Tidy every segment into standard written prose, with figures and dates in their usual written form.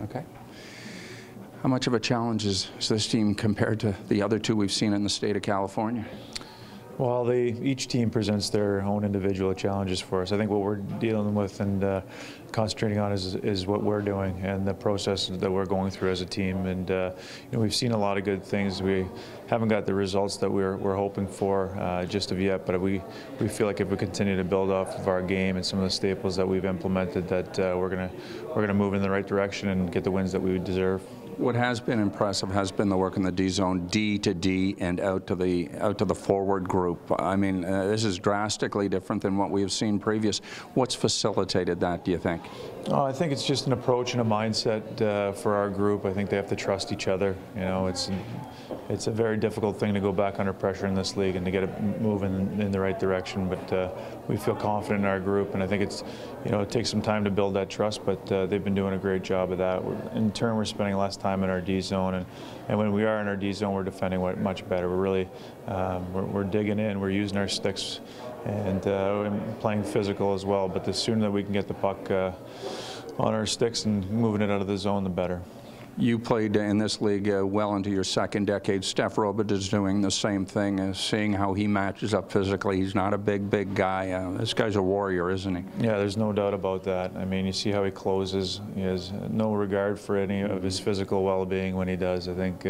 Okay. How much of a challenge is this team compared to the other two we've seen in the state of California? Well, each team presents their own individual challenges for us. I think what we're dealing with and concentrating on is what we're doing and the process that we're going through as a team. And we've seen a lot of good things. We haven't got the results that we're hoping for just of yet, but we feel like if we continue to build off of our game and some of the staples that we've implemented, that we're gonna move in the right direction and get the wins that we would deserve. What has been impressive has been the work in the D zone, D to D, and out to the forward group. I mean, this is drastically different than what we have seen previous. What's facilitated that, do you think? I think it's just an approach and a mindset for our group. I think they have to trust each other. You know, it's a very difficult thing to go back under pressure in this league and to get it moving in the right direction. But we feel confident in our group, and I think it takes some time to build that trust. But they've been doing a great job of that. In turn, we're spending less time in our D zone, and when we are in our D zone, we're defending much better. We're really we're digging in. We're using our sticks and playing physical as well. But the sooner that we can get the puck on our sticks and moving it out of the zone, the better. You played in this league well into your second decade. Steph Robert is doing the same thing, seeing how he matches up physically. He's not a big guy. This guy's a warrior, isn't he? Yeah, there's no doubt about that. I mean, you see how he closes. He has no regard for any of his physical well-being when he does. I think,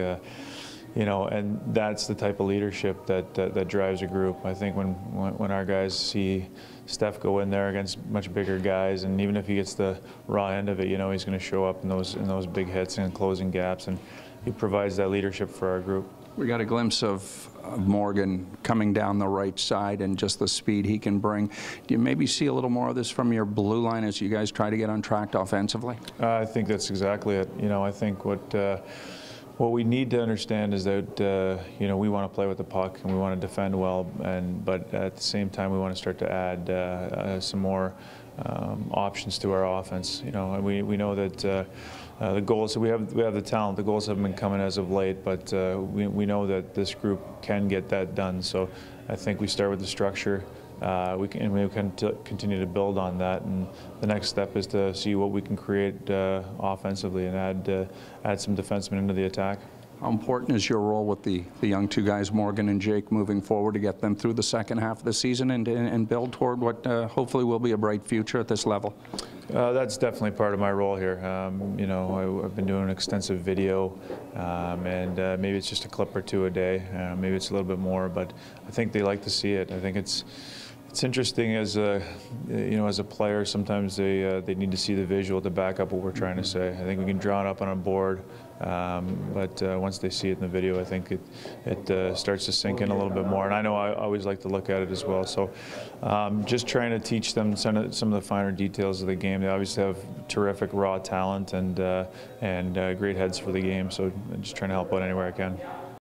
and that's the type of leadership that drives a group. I think when our guys see Steph go in there against much bigger guys, and even if he gets the raw end of it, he's going to show up in those big hits and closing gaps, and he provides that leadership for our group. We got a glimpse of Morgan coming down the right side and just the speed he can bring. Do you maybe see a little more of this from your blue line as you guys try to get on track offensively? I think that's exactly it. I think what we need to understand is that we want to play with the puck and we want to defend well, but at the same time we want to start to add some more options to our offense. We know that the goals, we have the talent. The goals haven't been coming as of late, but we know that this group can get that done. So I think we start with the structure. We can continue to build on that, and the next step is to see what we can create offensively and add some defensemen into the attack. How important is your role with the young two guys, Morgan and Jake, moving forward to get them through the second half of the season and build toward what hopefully will be a bright future at this level? That's definitely part of my role here. I've been doing extensive video, and maybe it's just a clip or two a day. Maybe it's a little bit more, but I think they like to see it. I think it's interesting as a player. Sometimes they need to see the visual to back up what we're trying to say. I think we can draw it up on a board, but once they see it in the video, I think it starts to sink in a little bit more. And I know I always like to look at it as well. So just trying to teach them some of the finer details of the game. They obviously have terrific raw talent and great heads for the game. So just trying to help out anywhere I can.